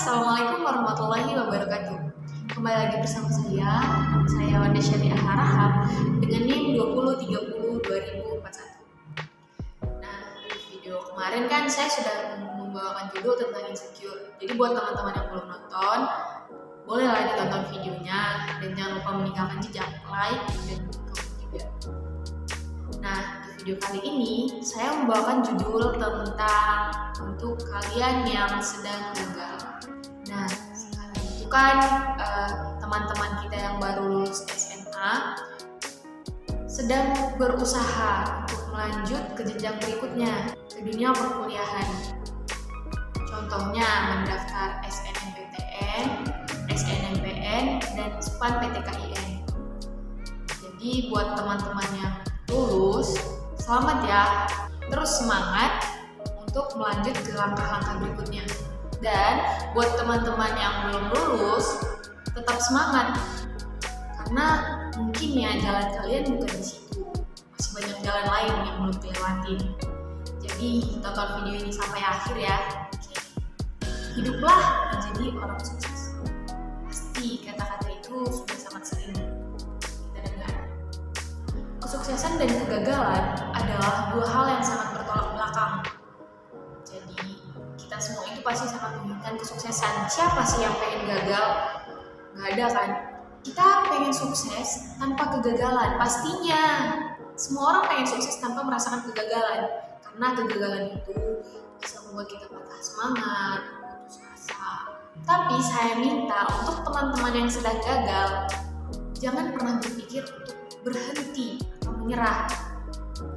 Assalamualaikum warahmatullahi wabarakatuh. Kembali lagi bersama saya Wanda Syariah Harahap dengan NIM 2030-2041. Nah, di video kemarin kan saya sudah membawakan judul tentang insecure. Jadi buat teman-teman yang belum nonton, bolehlah ditonton videonya dan jangan lupa meninggalkan jejak like dan komen juga. Nah, di video kali ini saya membawakan judul tentang untuk kalian yang sedang gagal. Nah, sekarang itu kan teman-teman kita yang baru lulus SMA sedang berusaha untuk melanjut ke jenjang berikutnya, ke dunia perkuliahan. Contohnya mendaftar SNMPTN, SNMPN, dan SPAN PTKIN. Jadi buat teman-teman yang lulus, selamat ya, terus semangat untuk melanjut ke langkah-langkah berikutnya. Dan buat teman-teman yang belum lulus, tetap semangat karena mungkin ya jalan kalian bukan di situ, masih banyak jalan lain yang belum dilewatin. Jadi tonton video ini sampai akhir ya. Hiduplah menjadi orang sukses. Pasti kata-kata itu sudah sangat sering kita dengar. Kesuksesan dan kegagalan adalah dua hal yang sangat bertolak belakang. Jadi kita semua itu pasti sangat menginginkan kesuksesan. Siapa sih yang pengen gagal? Gak ada kan? Kita pengen sukses tanpa kegagalan. Pastinya semua orang pengen sukses tanpa merasakan kegagalan. Karena kegagalan itu bisa membuat kita patah semangat, putus asa. Tapi saya minta untuk teman-teman yang sedang gagal, jangan pernah berpikir untuk berhenti atau menyerah.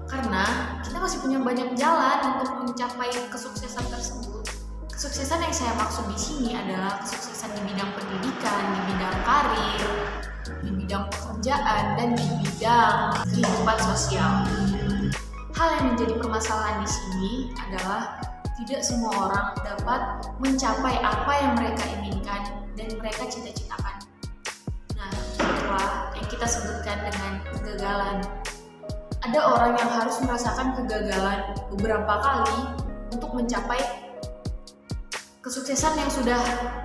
Karena kita masih punya banyak jalan untuk mencapai kesuksesan tersebut. Kesuksesan yang saya maksud di sini adalah kesuksesan di bidang pendidikan, di bidang karir, di bidang pekerjaan, dan di bidang kehidupan sosial. Hal yang menjadi permasalahan di sini adalah tidak semua orang dapat mencapai apa yang mereka inginkan dan mereka cita-citakan. Nah, itulah yang kita sebutkan dengan kegagalan. Ada orang yang harus merasakan kegagalan beberapa kali untuk mencapai kesuksesan yang sudah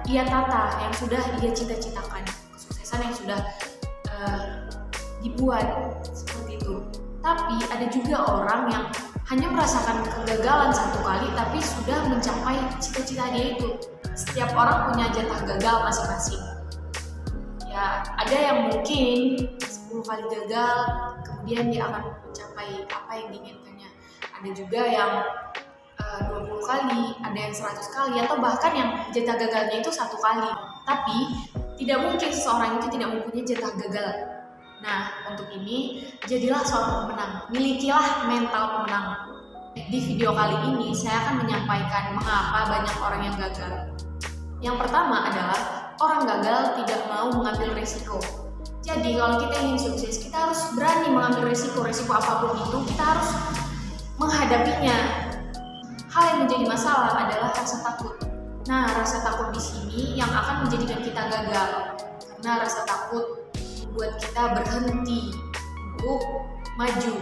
ia tata, yang sudah ia cita-citakan, kesuksesan yang sudah dibuat seperti itu. Tapi ada juga orang yang hanya merasakan kegagalan satu kali tapi sudah mencapai cita-cita dia itu. Setiap orang punya jatah gagal masing-masing. Ya, ada yang mungkin 10 kali gagal, kemudian dia akan mencapai apa yang diinginkannya. Ada juga yang 20 kali, ada yang 100 kali, atau bahkan yang jatah gagalnya itu 1 kali. Tapi tidak mungkin seseorang itu tidak mempunyai jatah gagal. Nah, untuk ini jadilah seorang pemenang, milikilah mental pemenang. Di video kali ini saya akan menyampaikan mengapa banyak orang yang gagal. Yang pertama adalah orang gagal tidak mau mengambil risiko. Jadi kalau kita ingin sukses, kita harus berani mengambil risiko apapun itu, kita harus menghadapinya. Hal yang menjadi masalah adalah rasa takut. Nah, rasa takut di sini yang akan menjadikan kita gagal. Karena rasa takut membuat kita berhenti untuk maju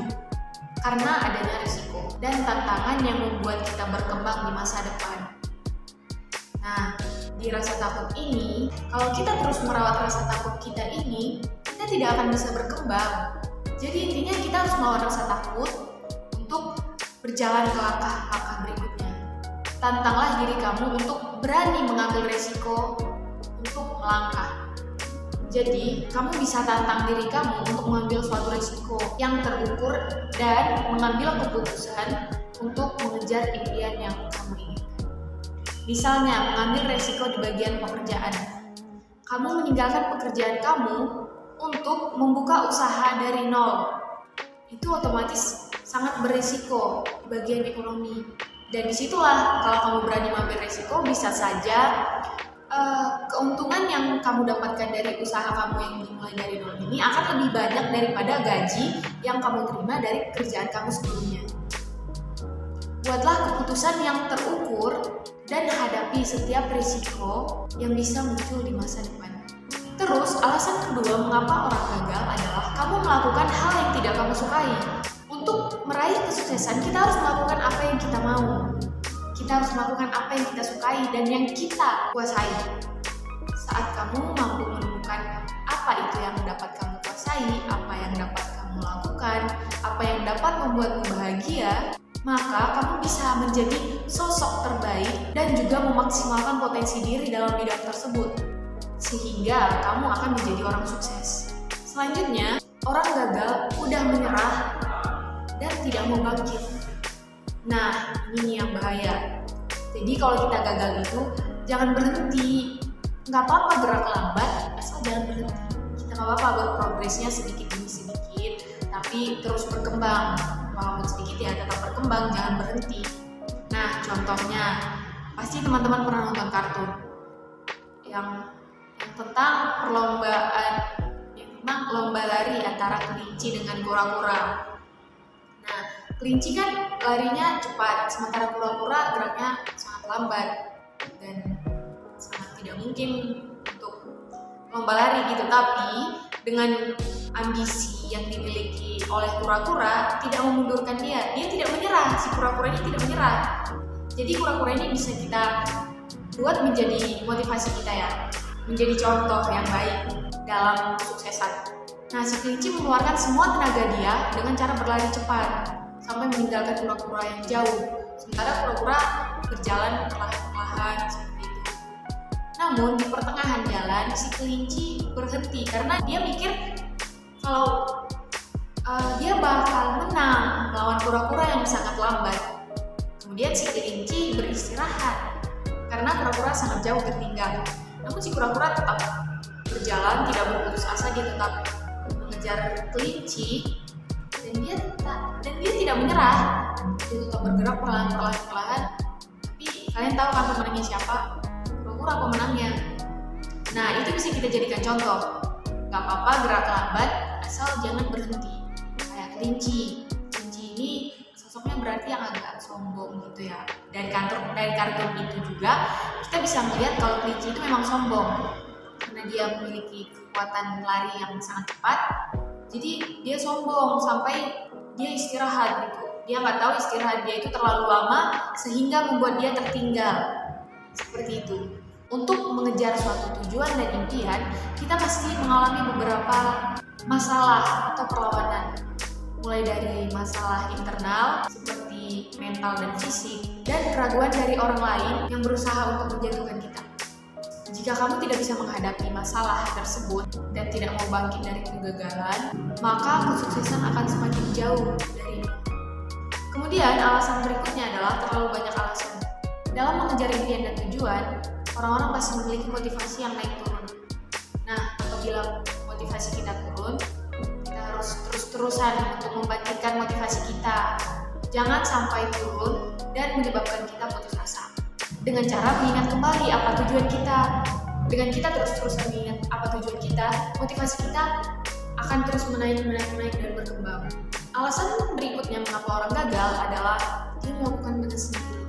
karena adanya risiko dan tantangan yang membuat kita berkembang di masa depan. Nah, di rasa takut ini, kalau kita terus merawat rasa takut kita ini, kita tidak akan bisa berkembang. Jadi intinya kita harus melawan rasa takut untuk berjalan ke langkah-langkah berikutnya. Tantanglah diri kamu untuk berani mengambil risiko untuk melangkah. Jadi, kamu bisa tantang diri kamu untuk mengambil suatu risiko yang terukur dan mengambil keputusan untuk mengejar impian yang kamu inginkan. Misalnya, mengambil risiko di bagian pekerjaan. Kamu meninggalkan pekerjaan kamu untuk membuka usaha dari nol. Itu otomatis sangat berisiko di bagian ekonomi. Dan disitulah kalau kamu berani mengambil risiko, bisa saja keuntungan yang kamu dapatkan dari usaha kamu yang dimulai dari nol ini akan lebih banyak daripada gaji yang kamu terima dari pekerjaan kamu sebelumnya. Buatlah keputusan yang terukur dan hadapi setiap risiko yang bisa muncul di masa depan. Terus, alasan kedua mengapa orang gagal adalah kamu melakukan hal yang tidak kamu sukai. Untuk meraih kesuksesan, kita harus melakukan apa yang kita mau. Kita harus melakukan apa yang kita sukai dan yang kita kuasai. Saat kamu mampu menemukan apa itu yang dapat kamu kuasai, apa yang dapat kamu lakukan, apa yang dapat membuatmu bahagia, maka kamu bisa menjadi sosok terbaik dan juga memaksimalkan potensi diri dalam bidang tersebut, sehingga kamu akan menjadi orang sukses. Selanjutnya, orang gagal mudah menyerah dan tidak mau bangkit. Nah, ini yang bahaya. Jadi kalau kita gagal itu, jangan berhenti. Nggak apa-apa gerak lambat, asal jangan berhenti. Kita nggak apa-apa berprogresnya sedikit demi sedikit, tapi terus berkembang. Walaupun sedikit ya tetap berkembang, jangan berhenti. Nah, contohnya, pasti teman-teman pernah nonton kartun yang tentang perlombaan, yang tentang lomba lari antara kelinci dengan kura-kura. Nah, kelinci kan larinya cepat, sementara kura-kura geraknya sangat lambat dan sangat tidak mungkin untuk lomba lari gitu. Tapi dengan ambisi yang dimiliki oleh kura-kura tidak memundurkan dia tidak menyerah, si kura-kura ini tidak menyerah. Jadi kura-kura ini bisa kita buat menjadi motivasi kita ya, menjadi contoh yang baik dalam kesuksesan. Nah, si kelinci mengeluarkan semua tenaga dia dengan cara berlari cepat sampai meninggalkan kura-kura yang jauh, sementara kura-kura berjalan perlahan-lahan seperti itu. Namun di pertengahan jalan si kelinci berhenti karena dia mikir kalau dia bakal menang melawan kura-kura yang sangat lambat. Kemudian si kelinci beristirahat karena kura-kura sangat jauh tertinggal. Namun si kura-kura tetap berjalan, tidak berputus asa, dia tetap mengejar kelinci dan dia tidak menyerah. Dia tetap bergerak perlahan-lahan. Tapi kalian tahu kan pemenangnya siapa? Kura-kura pemenangnya. Nah, itu bisa kita jadikan contoh. Gak apa-apa gerak lambat, asal jangan berhenti. Kayak kelinci ini sosoknya berarti yang agak sombong gitu ya. Dari kartun itu juga kita bisa melihat kalau kelinci itu memang sombong karena dia memiliki kekuatan lari yang sangat cepat. Jadi dia sombong sampai dia istirahat gitu. Dia nggak tahu istirahat dia itu terlalu lama sehingga membuat dia tertinggal. Seperti itu. Untuk mengejar suatu tujuan dan impian, kita pasti mengalami beberapa masalah atau perlawanan. Mulai dari masalah internal seperti mental dan fisik, dan keraguan dari orang lain yang berusaha untuk menjatuhkan kita. Jika kamu tidak bisa menghadapi masalah tersebut dan tidak mau bangkit dari kegagalan, maka kesuksesan akan semakin jauh darimu. Kemudian alasan berikutnya adalah terlalu banyak alasan. Dalam mengejar impian dan tujuan, orang-orang pasti memiliki motivasi yang naik turun. Nah, apabila motivasi kita turun, kita harus terus-terusan untuk membangkitkan motivasi kita. Jangan sampai turun dan menyebabkan kita putus asa. Dengan cara mengingat kembali apa tujuan kita. Dengan kita terus-terusan mengingat apa tujuan kita, motivasi kita akan terus menaik dan berkembang. Alasan berikutnya mengapa orang gagal adalah dia melakukan dengan sendiri.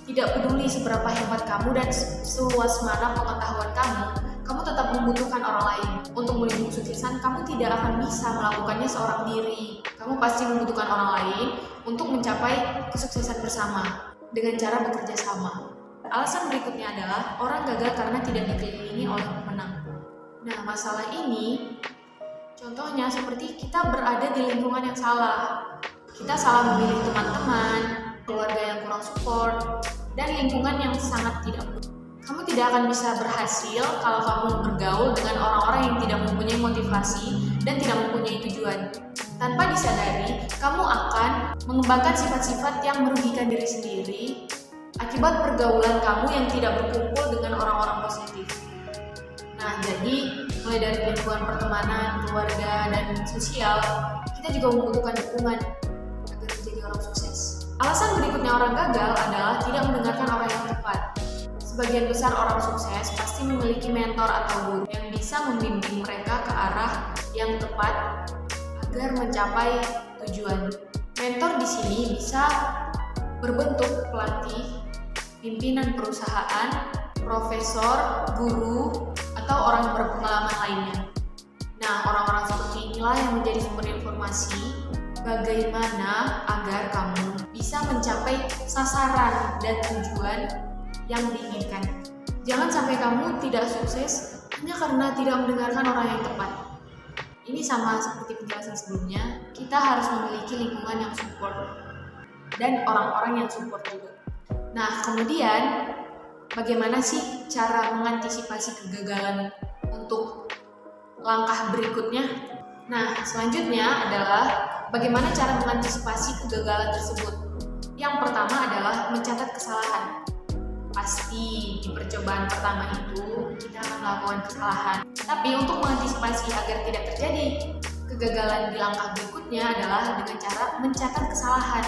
Tidak peduli seberapa hebat kamu dan seluas mana pengetahuan kamu tetap membutuhkan orang lain. Untuk menuju kesuksesan, kamu tidak akan bisa melakukannya seorang diri. Kamu pasti membutuhkan orang lain untuk mencapai kesuksesan bersama dengan cara bekerja sama. Alasan berikutnya adalah orang gagal karena tidak dikelilingi oleh pemenang. Nah, masalah ini contohnya seperti kita berada di lingkungan yang salah. Kita salah memilih teman-teman, keluarga yang kurang support, dan lingkungan yang sangat tidak mendukung. Kamu tidak akan bisa berhasil kalau kamu bergaul dengan orang-orang yang tidak mempunyai motivasi dan tidak mempunyai tujuan. Tanpa disadari, kamu akan mengembangkan sifat-sifat yang merugikan diri sendiri akibat pergaulan kamu yang tidak berkumpul dengan orang-orang positif. Nah, jadi mulai dari lingkungan pertemanan, keluarga, dan sosial, kita juga membutuhkan dukungan agar menjadi orang sukses. Alasan berikutnya orang gagal adalah tidak mendengarkan orang yang tepat. Sebagian besar orang sukses pasti memiliki mentor atau guru yang bisa membimbing mereka ke arah yang tepat agar mencapai tujuan. Mentor di sini bisa berbentuk pelatih, pimpinan perusahaan, profesor, guru, atau orang yang berpengalaman lainnya. Nah, orang-orang seperti inilah yang menjadi sumber informasi bagaimana agar kamu bisa mencapai sasaran dan tujuan yang diinginkan. Jangan sampai kamu tidak sukses hanya karena tidak mendengarkan orang yang tepat. Ini sama seperti penjelasan sebelumnya, kita harus memiliki lingkungan yang support dan orang-orang yang support juga. Nah, kemudian bagaimana sih cara mengantisipasi kegagalan untuk langkah berikutnya? Nah, selanjutnya adalah bagaimana cara mengantisipasi kegagalan tersebut. Yang pertama adalah mencatat kesalahan. Pasti di percobaan pertama itu kita akan melakukan kesalahan. Tapi untuk mengantisipasi agar tidak terjadi kegagalan di langkah berikutnya adalah dengan cara mencatat kesalahan.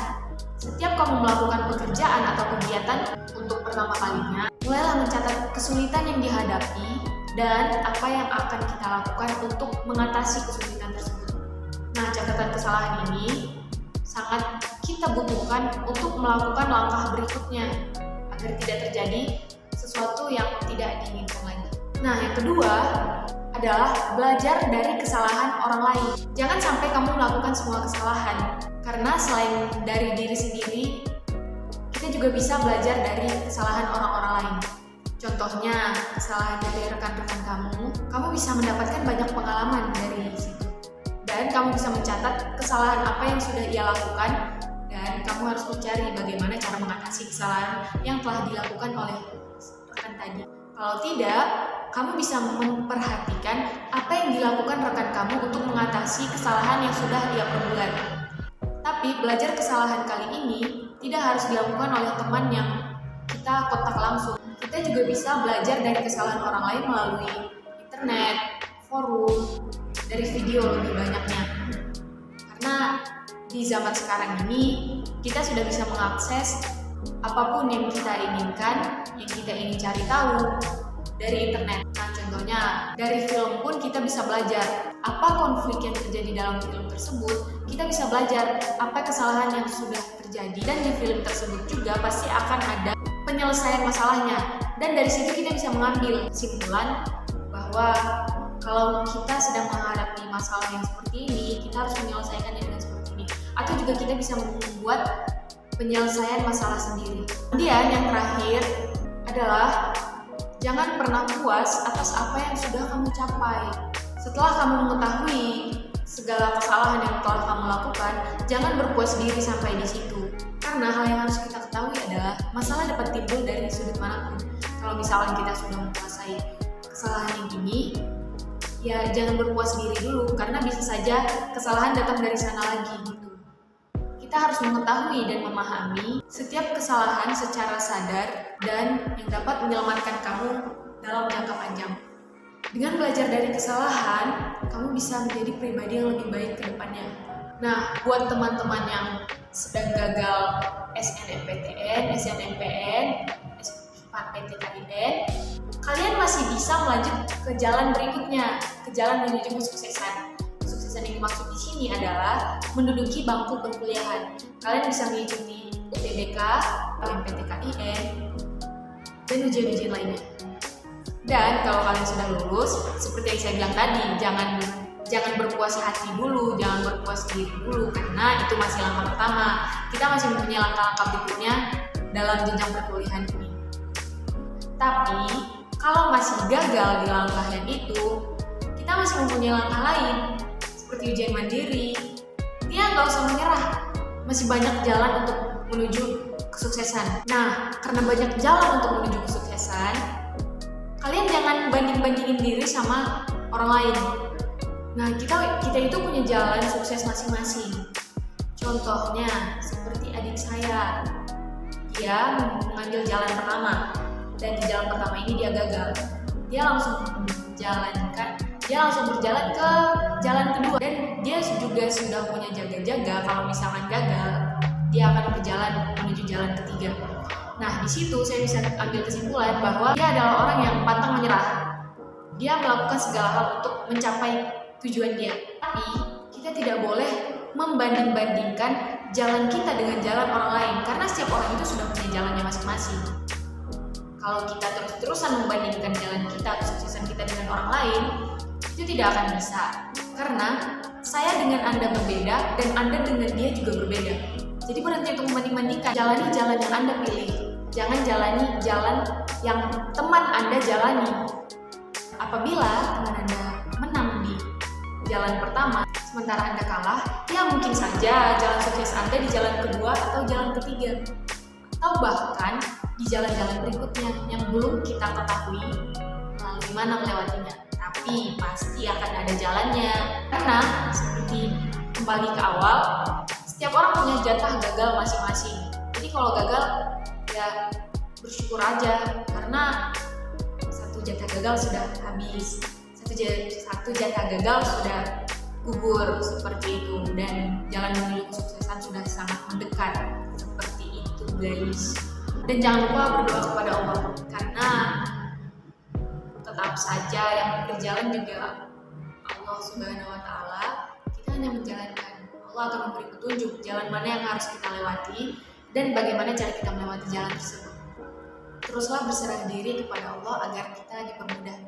Setiap kamu melakukan pekerjaan atau kegiatan untuk pertama kalinya, mulailah mencatat kesulitan yang dihadapi dan apa yang akan kita lakukan untuk mengatasi kesulitan tersebut. Nah, catatan kesalahan ini sangat kita butuhkan untuk melakukan langkah berikutnya agar tidak terjadi sesuatu yang tidak diinginkan lagi. Nah, yang kedua adalah belajar dari kesalahan orang lain. Jangan sampai kamu melakukan semua kesalahan, karena selain dari diri sendiri, kita juga bisa belajar dari kesalahan orang-orang lain. Contohnya, kesalahan dari rekan-rekan kamu bisa mendapatkan banyak pengalaman dari situ. Dan kamu bisa mencatat kesalahan apa yang sudah ia lakukan, dan kamu harus mencari bagaimana cara mengatasi kesalahan yang telah dilakukan oleh rekan tadi. Kalau tidak, kamu bisa memperhatikan apa yang dilakukan rekan kamu untuk mengatasi kesalahan yang sudah ia perbuat. Tapi belajar kesalahan kali ini tidak harus dilakukan oleh teman yang kita kontak langsung. Kita juga bisa belajar dari kesalahan orang lain melalui internet, forum, dari video lebih banyaknya. Karena di zaman sekarang ini kita sudah bisa mengakses apapun yang kita inginkan, yang kita ingin cari tahu dari internet. Nah, contohnya dari film pun kita bisa belajar apa konflik yang terjadi dalam film tersebut. Kita bisa belajar apa kesalahan yang sudah terjadi, dan di film tersebut juga pasti akan ada penyelesaian masalahnya. Dan dari situ kita bisa mengambil kesimpulan bahwa kalau kita sedang menghadapi masalah yang seperti ini, kita harus menyelesaikannya dengan seperti ini. Atau juga kita bisa membuat penyelesaian masalah sendiri. Kemudian yang terakhir adalah jangan pernah puas atas apa yang sudah kamu capai. Setelah kamu mengetahui segala kesalahan yang telah kamu lakukan, jangan berpuas diri sampai di situ. Karena hal yang harus kita ketahui adalah masalah dapat timbul dari sudut manapun. Kalau misalnya kita sudah menguasai kesalahan yang ini, ya jangan berpuas diri dulu, karena bisa saja kesalahan datang dari sana lagi gitu. Kita harus mengetahui dan memahami setiap kesalahan secara sadar dan yang dapat menyelamatkan kamu dalam jangka panjang. Dengan belajar dari kesalahan, kamu bisa menjadi pribadi yang lebih baik ke depannya. Nah, buat teman-teman yang sedang gagal SNMPTN, SNMPN, PTKIN, kalian masih bisa melanjut ke jalan berikutnya, ke jalan menuju kesuksesan. Kesuksesan yang dimaksud di sini adalah menduduki bangku perkuliahan. Kalian bisa mengikuti UTBK, PTKIN, dan ujian-ujian lainnya. Dan kalau kalian sudah lulus, seperti yang saya bilang tadi, jangan berpuas hati dulu, jangan berpuas diri dulu, karena itu masih langkah pertama. Kita masih mempunyai langkah-langkah berikutnya dalam jenjang perkuliahan ini. Tapi kalau masih gagal di langkah yang itu, kita masih mempunyai langkah lain, seperti ujian mandiri. Dia nggak usah menyerah, masih banyak jalan untuk menuju kesuksesan. Nah, karena banyak jalan untuk menuju kesuksesan, kalian jangan banding-bandingin diri sama orang lain. Nah, kita itu punya jalan sukses masing-masing. Contohnya, seperti adik saya, dia mengambil jalan pertama, dan di jalan pertama ini dia gagal. Dia langsung berjalan ke jalan kedua, dan dia juga sudah punya jaga-jaga kalau misalkan gagal, dia akan berjalan menuju jalan ketiga. Nah, di situ saya bisa ambil kesimpulan bahwa dia adalah orang yang pantang menyerah. Dia melakukan segala hal untuk mencapai tujuan dia. Tapi kita tidak boleh membanding-bandingkan jalan kita dengan jalan orang lain, karena setiap orang itu sudah punya jalannya masing-masing. Kalau kita terus-terusan membandingkan jalan kita, kesuksesan kita dengan orang lain, itu tidak akan bisa. Karena saya dengan Anda berbeda dan Anda dengan dia juga berbeda. Jadi berhenti untuk membanding-bandingkan. Jalani jalan yang Anda pilih. Jangan jalani jalan yang teman Anda jalani. Apabila teman Anda menang di jalan pertama, sementara Anda kalah, ya mungkin saja jalan sukses Anda di jalan kedua atau jalan ketiga. Atau bahkan di jalan-jalan berikutnya yang belum kita ketahui melalui mana melewatinya. Tapi pasti akan ada jalannya. Karena seperti kembali ke awal, setiap orang punya jatah gagal masing-masing. Jadi kalau gagal, ya bersyukur aja. Karena satu jatah gagal sudah habis. Satu jatah gagal sudah gugur seperti itu. Dan jalan menuju kesuksesan sudah sangat mendekat. Seperti itu guys. Dan jangan lupa berdoa kepada Allah. Karena tetap saja yang berjalan juga Allah Subhanahu wa Ta'ala. Kita hanya menjalankan. Allah akan memberi petunjuk jalan mana yang harus kita lewati dan bagaimana cara kita melewati jalan tersebut. Teruslah berserah diri kepada Allah agar kita dipermudah.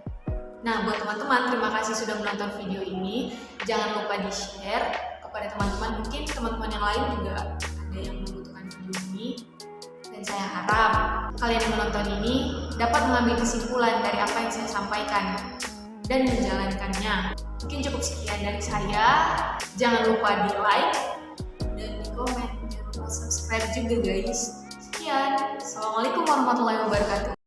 Nah, buat teman-teman, terima kasih sudah menonton video ini. Jangan lupa di-share kepada teman-teman. Mungkin teman-teman yang lain juga ada yang membutuhkan video ini. Dan saya harap kalian yang menonton ini dapat mengambil kesimpulan dari apa yang saya sampaikan dan menjalankannya. Mungkin cukup sekian dari saya. Jangan lupa di like dan di komen. Jangan lupa subscribe juga guys. Sekian. Assalamualaikum warahmatullahi wabarakatuh.